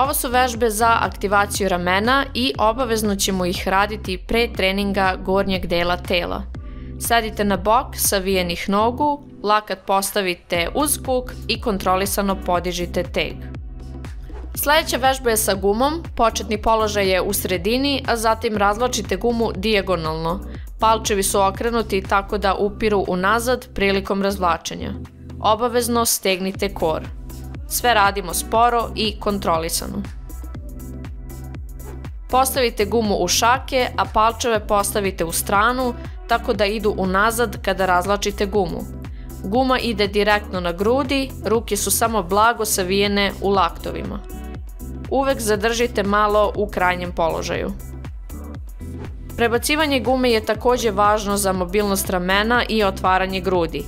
Ovo su vežbe za aktivaciju ramena i obavezno ćemo ih raditi pre treninga gornjeg dela tela. Sedite na bok, savijenih nogu, lakat postavite uz puk i kontrolisano podižite teg. Sljedeća vežba je sa gumom, početni položaj je u sredini, a zatim razvlačite gumu dijagonalno. Palčevi su okrenuti tako da upiru unazad prilikom razvlačenja. Obavezno stegnite kor. Sve radimo sporo i kontrolisano. Postavite gumu u šake, a palčeve postavite u stranu tako da idu unazad kada razvlačite gumu. Guma ide direktno na grudi, ruke su samo blago savijene u laktovima. Uvek zadržite malo u krajnjem položaju. Prebacivanje gume je također važno za mobilnost ramena i otvaranje grudi.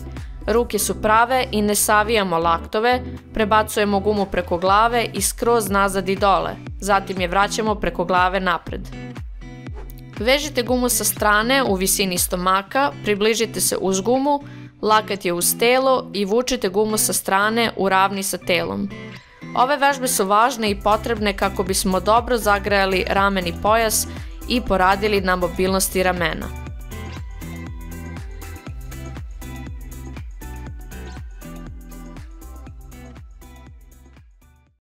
Ruke su prave i ne savijamo laktove, prebacujemo gumu preko glave i skroz nazad i dole, zatim je vraćamo preko glave napred. Vežite gumu sa strane u visini stomaka, približite se uz gumu, lakat je uz telo i vučite gumu sa strane u ravni sa telom. Ove vežbe su važne i potrebne kako bismo dobro zagrejali ramen i pojas i poradili na mobilnosti ramena.